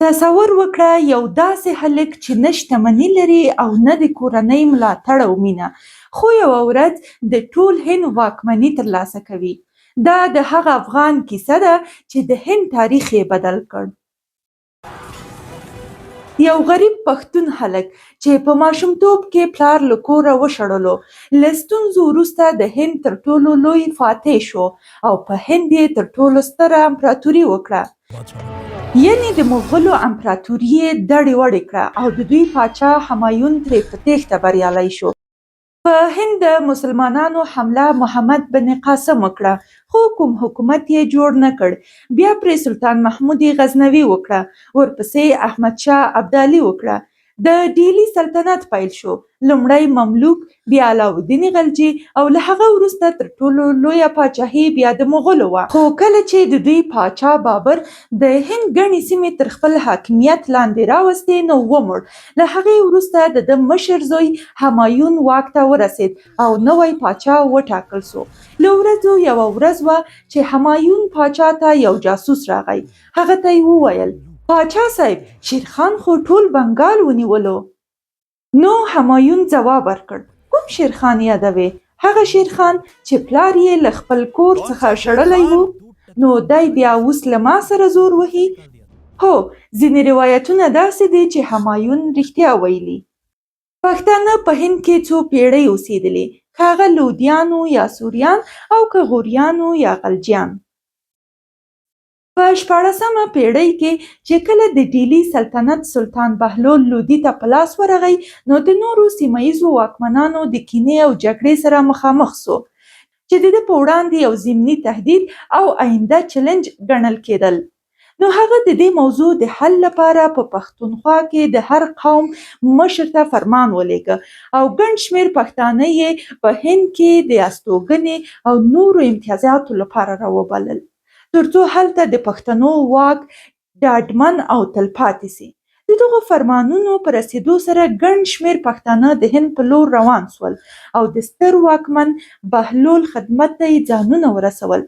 تصور وکړه یو داسې هلک چې نه شتمني لري او نه د کورنۍ ملاتړ او مینه، خو یوه ورځ د ټول هند واکمني ترلاسه کوي. دا د هغه افغان کیسه ده چې د هند تاریخ یې بدل کړ. یو غریب پښتون هلک چې په ماشومتوب کې پلار له کوره وشړلو، له ستونزو وروسته د هند تر ټولو لوی فاتح شو او په هند یې تر ټولو ستره امپراتوري وکړه. یعنې د مغولو امپراتوري یې دړې وړې کړه او د دوی پاچا همایون ترې په تېښته بریالی شو. په هند د مسلمانانو حمله محمد بن قاسم وکړه، خو کوم حکومت یې جوړ نه کړ. بیا پرې سلطان محمود غزنوي وکړه، ورپسې احمدشاه ابدالي وکړه. د ډیلي سلطنت پیل شو، لومړی مملوک، بیا علاالدین غلجي او له هغه وروسته تر ټولو لویه پاچاهي بیا د مغولو وه. خو کله چې د دوی پاچا بابر د هند ګڼې سیمې تر خپل حاکمیت لاندې راوستې نو ومړ. له هغې وروسته د ده مشر زوی همایون واک ته ورسېد او نوی پاچا وټاکل سو. له ورځو یوه ورځ وه چې همایون پاچا ته یو جاسوس راغی. هغه ته یې وویل: پاچا صاحب، شیرخان خو ټول بنګال ونیولو. نو همایون ځواب ورکړ: کوم شیرخان یادوې؟ هغه شیرخان چې پلار یې له خپل کور څخه شړلی و. نو دی بیا اوس له ما سره زور وهي؟ هو، ځینې روایتونه داسې دي چې همایون رښتیا ویلي. پښتانه په هند کې څو پیړۍ اوسېدلي، که هغه لودیان یا سوریان او که غوریان یا غلجیان. په 14مه پیړۍ کې چې کله د ډیلي سلطنت سلطان بهلول لودي ته په لاس ورغی، نو د نورو سیمه ییزو واکمنانو د کینې او جګړې سره مخامخ سو، چې د ده په وړاندې یو ضمني تهدید او آینده چلنج ګڼل کېدل. نو هغه د دې موضوع د حل لپاره په پښتونخوا کې د هر قوم مشر ته فرمان ولېږه او ګڼ شمېر پښتانه یې په هند کې د استوګنې او نورو امتیازاتو لپاره راوبلل، ترڅو هلته د پښتنو واک ډاډمن او تلپاتې سي. د دغو فرمانونو په رسېدو سره ګڼ شمېر پښتانه د هند په لور روان سول او د ستر واکمن بهلول خدمت ته یې ځانونه ورسول.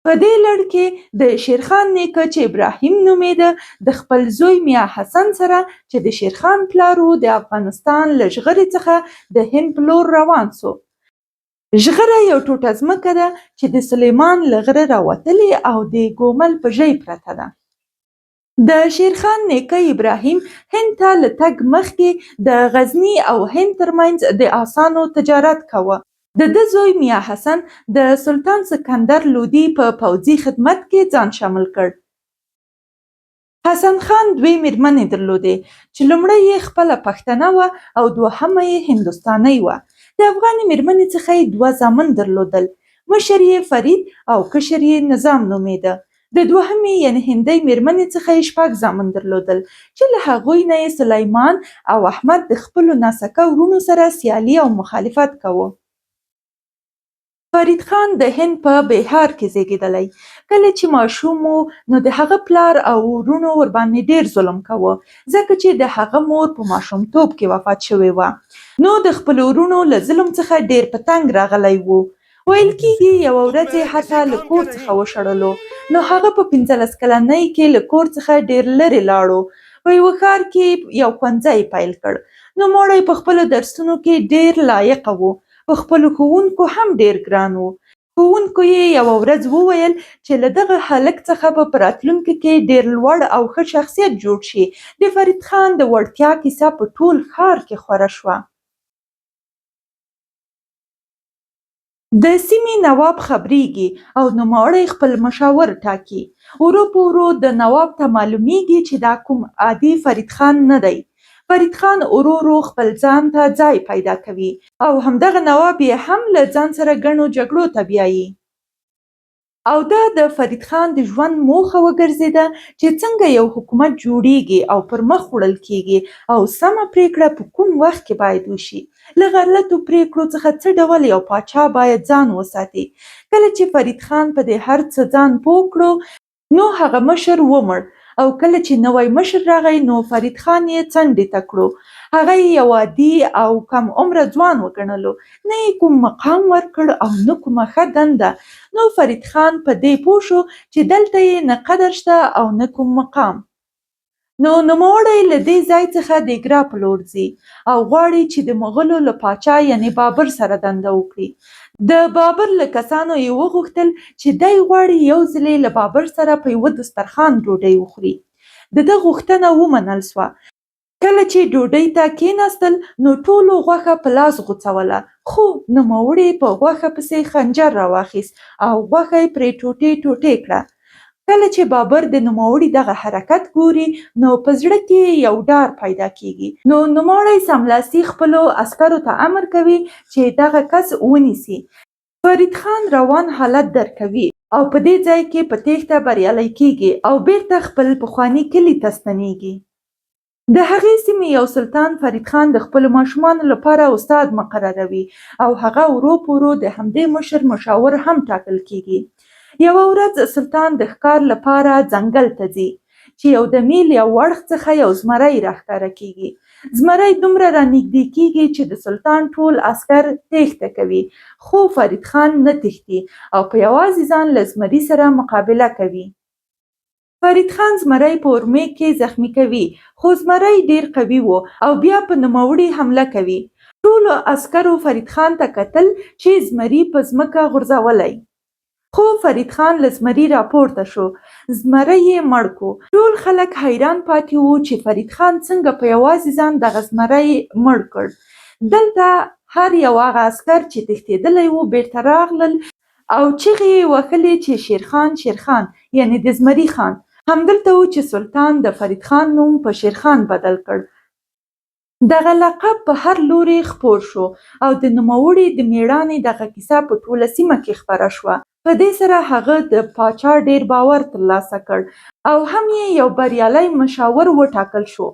په دې لړ کې د شیرخان نیکه چې ابراهیم نومېده د خپل زوی میا حسن سره چې د شیرخان پلار و د افغانستان له ژغورې څخه د هند په لور روان سو. ژغره یو ټوټه ځمکه ده چې د سلیمان له غره راوتلې او د ګومل په ژۍ پرته ده. د شیرخان نیکه ابراهیم هند ته له تګ مخکې د غزني او هند ترمنځ د اسانو تجارت کاوه. د ده زوی میا حسن د سلطان سکندر لودي په پوځي خدمت کې ځان شامل کړ. حسن خان دوې میرمنې درلودې چې لومړۍ یې خپله پښتنه وه او دوهمه یې هندوستانۍ وه. د افغانې میرمنې څخه یې 2 زامن درلودل. مشر یې فرید او کشر یې نظام نومېده. د دوهمې یعنې هندۍ میرمنې څخه یې 6 زامن درلودل چې له هغوی نه یې سلیمان او احمد د خپلو ناسکه ورونو سره سیالي او مخالفت کوه. فرید خان د هند په بهار کې زیږېدلی. کله چې ماشوم و نو د هغه پلار او ورونو ورباندې ډېر ظلم کوه، ځکه چې د هغه مور په ماشومتوب کې وفات شوې وه. نو د خپلو ورونو له ظلم څخه ډېر په تنګ راغلی و. ویل کېږي یوه ورځ یې حتی له کور څخه وشړلو. نو هغه په 15 کلنۍ کې له کور څخه ډېر لرې لاړو. په یوه ښار کې یو ښوونځی پیل کړ. نو مړی په خپلو درسونو کې ډېر لایقه و، په خپلو ښوونکو هم ډېر ګران و. ښوونکو یې یوه ورځ وویل چې له دغه هلک څخه به په راتلونکي کې ډېر لوړ او ښه شخصیت جوړ شي. د فرید خان د وړتیا کیسه په ټول ښار کې خوره شوه. د سیمې نواب خبریږي او نوموړی خپل مشاور ټاکي. ورو په ورو د نواب ته معلومیږي چې دا کوم عادي فرید خان نه دی. فرید خان ورو ورو خپل ځان ته ځای پیدا کوي او همدغه نواب یې هم له ځان سره ګڼو جګړو ته بیایي. او دا د فرید خان د ژوند موخه وګرځېده چې څنګه یو حکومت جوړیږي او پر مخ وړل کیږي او سمه پریکړه په کوم وخت کې باید وشي. له غلطو پریکړو څخه څه ډول یو پاچا باید ځان وساتي. کله چې فرید خان په دې هر څه ځان پوه کړو نو هغه مشر ومړ او کله چې نوی مشر راغی نو فرید خان یې څنډې ته کړو. هغه یې یو عادي او کم عمره ځوان وګڼلو، نه یې کوم مقام ورکړ او نه کومه ښه دنده. نو فرید خان په دې پوه شو چې دلته یې نه قدر شته او نه کوم مقام. نو نوموړی له دې ځای څخه د اګرا په لور ځي او غواړي چې د مغلو له پاچا یعنې بابر سره دنده وکړي. د بابر له کسانو یې وغوښتل چې دی غواړي یو ځلې له بابر سره په یوه دسترخوان ډوډۍ وخوري. د ده غوښتنه ومنل سوه. کله چې ډوډۍ ته کېناستل نو ټولو غوښه په لاس غوڅوله، خو نوموړي په غوښه پسې خنجر راواخیست او غوښه یې پرې ټوټې ټوټې کړه. کله چې بابر د نوموړي دغه حرکت ګوري نو په زړه کې یو ډار پیدا کیږي. نو نوموړی سملاسي خپلو عسکرو ته امر کوي چې دغه کس ونیسي. فرید خان روان حالت درک کوي او په دې ځای کې په تېښته بریالی کیږي او بیرته خپل پخواني کلي ته ستنېږي. د هغې سیمې یو سلطان فرید خان د خپلو ماشومانو لپاره استاد مقرروي او هغه ورو په ورو د همدې مشر مشاور هم ټاکل کیږي. یوه ورځ سلطان د ښکار لپاره ځنګل ته ځي چې یو د میل یو اړخ څخه یو زمری راښکاره کیږي. زمری دومره رانږدې کیږي چې د سلطان ټول عسکر تېښته کوي، خو فرید خان نه تښتي او په یوازې ځان له زمري سره مقابله کوي. فرید خان زمری په اورمیږ کې زخمي کوي، خو زمری ډېر قوي و او بیا په نوموړي حمله کوي. ټولو عسکرو فرید خان ته کتل چې زمري په ځمکه غورځولی، خو فرید خان له زمري راپورته شو. زمری یې مړ کړو. ټول خلک حیران پاتې وو چې فرید خان څنګه په یوازې ځان دغه زمری مړ کړ. دلته هر یو هغه عسکر چې تښتېدلی وو بیرته راغلل او چیغې یې وهلې چې شیرخان شیرخان یعنې د زمري خان. همدلته و چې سلطان د فرید خان نوم په شیرخان بدل کړ. دغه لقب په هر لوري خپور شو او د نوموړي د مېړانې دغه کیسه په ټوله سیمه کې خپره شوه. په دې سره هغه د پاچا ډېر باور ترلاسه کړ او هم یې یو بریالی مشاور وټاکل شو.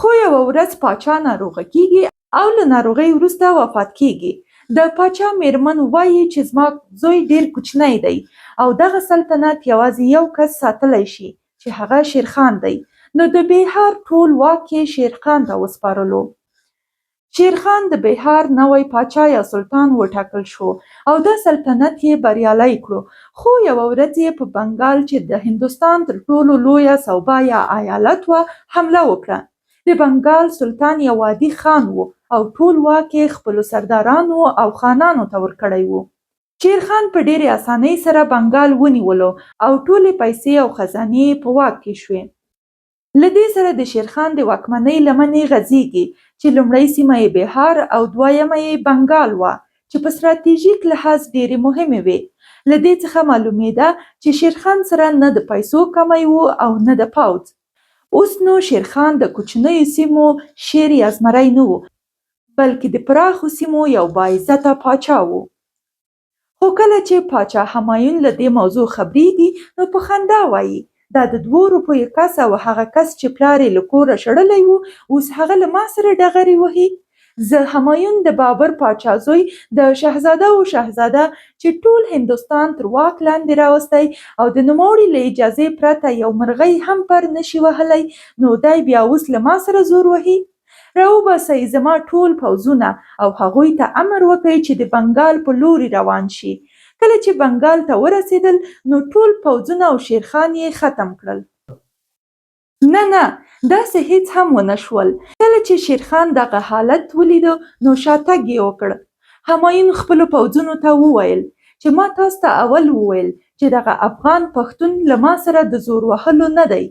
خو یوه ورځ پاچا ناروغه کیږي او له ناروغۍ وروسته وفات کیږي. د پاچا میرمن وایي چې زما زوی ډېر کوچنی دی او دغه سلطنت یوازې یو کس ساتلی شي چې هغه شیرخان دی. نو د بهار ټول واک یې شیرخان ته وسپارلو. شیرخان د بهار نوی پاچا یا سلطان وټاکل شو او د سلطنت یې بریالی کړو. خو یوه ورځ یې په بنګال چې د هندوستان تر ټولو لویه صوبه یا ایالت وه حمله وکړه. د بنګال سلطان یو عادي خان و او ټول واک یې خپلو سردارانو او خانانو ته ورکړی و. شیرخان په ډېرې اسانۍ سره بنګال ونیولو او ټولې پیسې او خزانې په واک کې شوې. له دې سره د شیرخان د واکمنۍ لمنې غځېږي چې لومړۍ سیمه یې بهار او دویمه یې بنګال وه چې په ستراتیژیک لحاظ ډېرې مهمې وې. له دې څخه معلومېده چې شیرخان سره نه د پیسو کمی و او نه د پوځ. اوس نو شیرخان د کوچنیو سیمو شیر یا زمری نه و بلکې د پراخو سیمو یو باعزته پاچا و. خو کله چې پاچا همایون له دې موضوع خبرېږي نو په خندا وایي دا د 2 روپیو کس او هغه کس چې پلار یې له کوره شړلی و اوس هغه له ما سره ډغرې وهي. زه همایون د بابر پاچا زوی د شهزاده او شهزاده چې ټول هندوستان تر واک لاندې راوستی او د نوموړي له اجازې پرته یو مرغۍ هم پر نشي وهلی، نو دی بیا اوس له ما سره زور وهي. راوباسئ زما ټول پوځونه او هغوی ته امر وکړئ چې د بنګال په لوري روان شي. کله چې بنګال ته ورسېدل نو ټول پوځونه او شیرخان یې ختم کړل. نه داسې هیڅ هم ونه شول. کله چې شیرخان دغه حالت ولیده نو شاتګ یې وکړ. همایون خپلو پوځونو ته وویل چې ما تاسو ته اول وویل چې دغه افغان پښتون له ما سره د زور وهلو نه دی.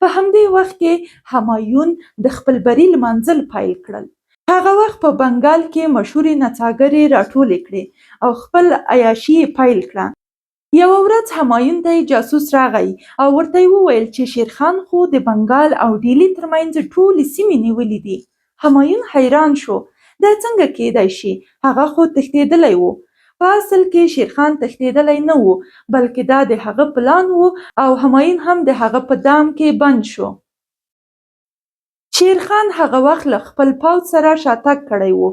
په همدې وخت کې همایون د خپل بري لمانځل پیل کړل. هغه وخت په بنګال کې مشهورې نڅاګرې راټولې کړې او خپل عیاشي یې پیل کړه. یوه ورځ همایون ته جاسوس راغی او ورته یې وویل چې شیرخان خو د بنګال او ډیلي ترمنځ ټولې سیمې نیولې دي. همایون حیران شو. دا څنګه کیدای شي؟ هغه خو تښتېدلی و. په اصل کې شیرخان تښتېدلی نه و بلکې دا د هغه پلان و او همایون هم د هغه په دام کې بند شو. شیرخان هغه وخت له خپل پوځ سره شاتګ کړی و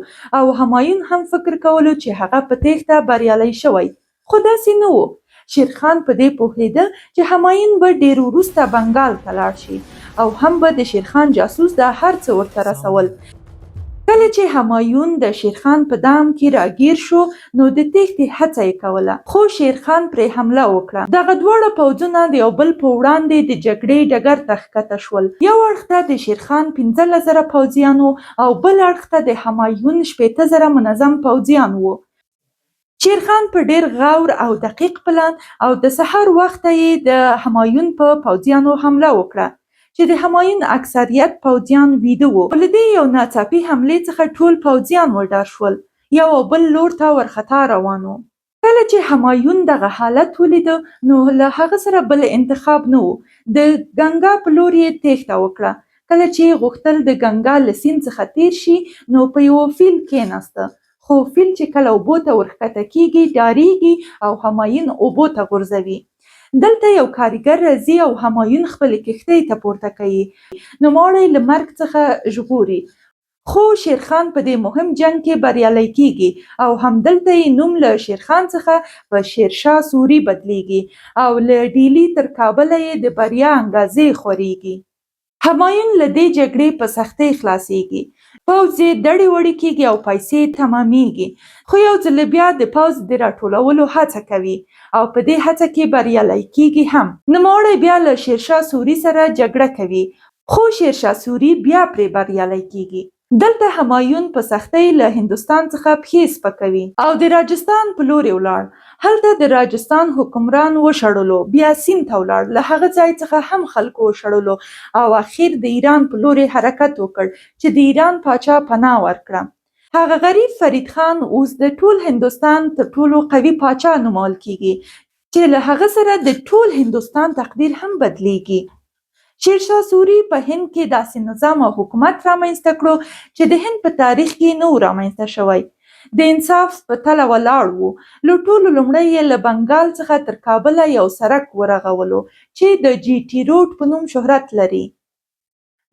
او همایون هم فکر کولو چې هغه په تېښته بریالی شوی، خو داسې نه و. شیرخان په دې پوهېده چې همایون به ډېر وروسته بنګال ته لاړ شي او هم به د شیرخان جاسوس دا هر څه ورته رسول. کله چې همایون د شیرخان په دام کې راګیر شو نو د تېښتې هڅه یې کوله خو شیرخان پرې حمله وکړه. دغه دواړه پوځونه د یو بل په وړاندې د جګړې ډګر ته ښکته شول. یو اړخ ته د شیرخان 15,000 پوځیان او بل اړخ ته د همایون 14,000 منظم پوځیان وو. شیرخان په ډېر غور او دقیق پلان او د سحر وخته یې د همایون په پوځیانو حمله وکړه چې د همایون اکثریت پوځیان ویده وو. له دې یو ناڅاپي حملې څخه ټول پوځیان وډار شول، یو او بل لور ته ورخطا روان وو. کله چې همایون دغه حالت ولید نو له هغه سره بل انتخاب نه و. د ګنګا په لور یې تېښته وکړه. کله چې غوښتل د ګنګا له سیند څخه تېر شي نو په یو فیل کېناسته، خو فیل چې کله اوبو ته ورښکته کېږي ډارېږي او همایون اوبو ته غورځوي. دلته یو کارګر راځي او همایون خپلې کښتۍ ته پورته کوي. نوموړی له مرګ څخه ژغوري، خو شیرخان په دې مهم جنګ کې بریالی کېږي او همدلته یې نوم له شیرخان څخه په شیرشاه سوري بدلیږي او له ډیلي تر کابله یې د بریا انګازې خورېږي. همایون له دې جګړې په سختۍ خلاصېږي. پوځ یې دړې وړې کېږي او پیسې تمامېږي، خو یو ځل بیا د پوځ د راټولولو هڅه کوي او په دې هڅه کې بریالی کېږي هم. نوموړی بیا له شیرشاه سوري سره جګړه کوي، خو شیرشاه سوري بیا پرې بریالی کېږي. دلته همایون په سختۍ له هندوستان څخه پښې سپکوي او د راجستان په لوري ولاړ. هلته د راجستان حکمران وشړلو، بیا سیند ته ولاړ، له هغه ځای څخه هم خلکو وشړلو او اخیر د ایران په لوري حرکت وکړ چې د ایران پاچا پناه ورکړه. هغه غریب فرید خان اوس د ټول هندوستان تر ټولو قوي پاچا نومول کېږي چې له هغه سره د ټول هندوستان تقدیر هم بدلیږي. شیرشاه سوري په هند کې داسې نظام او حکومت رامنځته کړو چې د هند په تاریخ کې نه و رامنځته شوی. د انصاف په تله ولاړ و. له ټولو لومړی یې له بنګال څخه تر کابله یو سړک ورغولو چې د جي ټي روډ په نوم شهرت لري.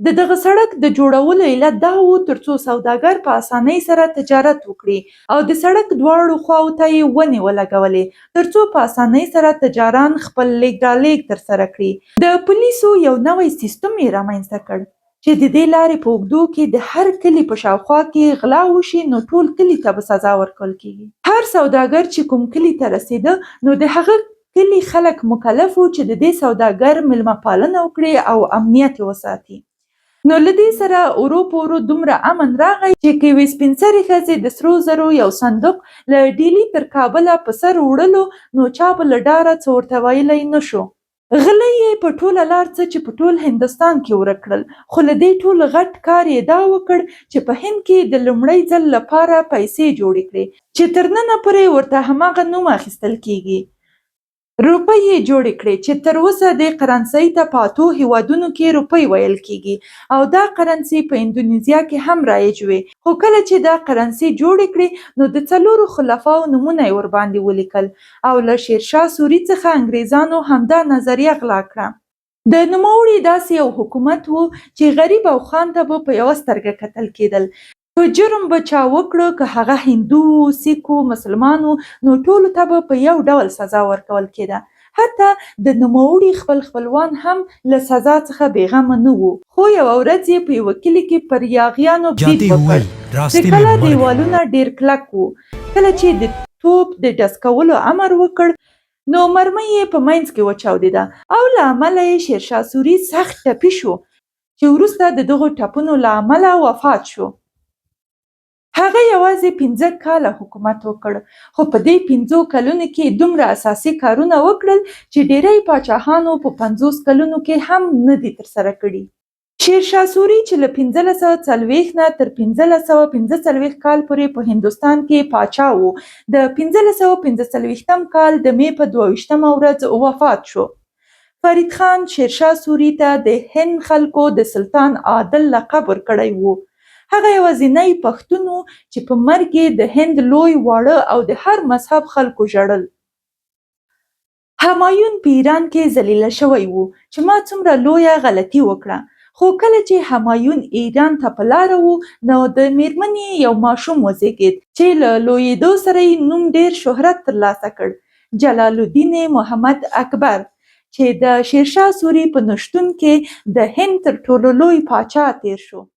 د دغه سړک د جوړولو علت دا و ترڅو سوداګر په اسانۍ سره تجارت وکړي او د سړک دواړو خواو ته یې ونې ولګولې ترڅو په اسانۍ سره تجاران خپل لیږد رالېږد ترسره کړي. د پولیسو یو نوی سیستم یې رامنځته کړ چې د دې لارې په اوږدو کې د هر کلي په شاوخوا کې غلا وشي نو ټول کلي ته به سزا ورکول کېږي. هر سوداګر چې کوم کلي ته رسېده نو د هغه کلي خلک مکلف وو چې د دې سوداګر میلمه پالنه وکړي او امنیت یې وساتي. نو له دې سره ورو په ورو دومره امن راغی چې که یوې سپین سرې ښځې د سرو زرو یو صندوق له ډیلي تر کابله په سر وړلو نو چا به له ډاره څه ورته ویلی نه شو. غله یې په ټوله لار څه چې په ټول هندوستان کې ورک کړل، خو له دې ټول غټ کار یې دا وکړ چې په هند کې د لومړي ځل لپاره پیسې جوړې کړې چې تر ننه پورې ورته هماغه نوم اخیستل کېږي. روپۍ یې جوړې کړې چې تر اوسه دې کرنسۍ ته په 8 هېوادونو کې روپۍ ویل کېږي او دا کرنسي په اندونیزیا کې هم رایج وې. خو کله چې دا کرنسي جوړې کړې نو د 4 خلفاو نومونه یې ورباندې ولیکل او له شیرشاه سوري څخه انګریزانو همدا نظریه غلا کړه. د نوموړي داسې یو حکومت و چې غریب او خان ته به په یوه سترګه کتل کېدل. که جرم به چا وکړه، که هغه هندو و، سیک و، مسلمان و، نو ټولو ته به په یو ډول سزا ورکول کېده. حتی د نوموړي خپل خپلوان هم له سزا څخه بېغمه نه وو. خو یوه ورځ یې په یوه کلي کې پر یاغیانو برید وکړ. د کلا دیوالونه ډېر کلک وو. کله چې د توپ د ډز کولو امر وکړ نو مرمۍ یې په منځ کې وچاودېده او له امله یې شیرشاه سوري سخت ټپي شو چې وروسته د دغو ټپونو له امله وفات شو. هغه یوازې 15 کاله حکومت وکړ، خو په دې 15 کلونو کې دومره اساسي کارونه وکړل چې ډېری پاچاهانو په 50 کلونو کې هم نه دي ترسره کړي. شیرشاه سوري چې له 1540 نه تر 1545 کال پورې په هندوستان کې پاچا و، د 1545 کال د مې په 22 ورځ وفات شو. فرید خان شیرشاه سوري ته د هند خلکو د سلطان عادل لقب ورکړی و. هغه یوازینی پښتون و چې په مرګ یې د هند لوی، واړه او د هر مذهب خلکو ژړل. همایون په ایران کې ذلیله شوی و چې ما څومره لویه غلطي وکړه. خو کله چې همایون ایران ته په لاره و نو د میرمنې یو ماشوم وزېږېد چې له لویېدو سره یې نوم ډېر شهرت ترلاسه کړ، جلال الدین محمد اکبر، چې د شیرشاه سوري په نشتون کې د هند تر ټولو لوی پاچا تیر شو.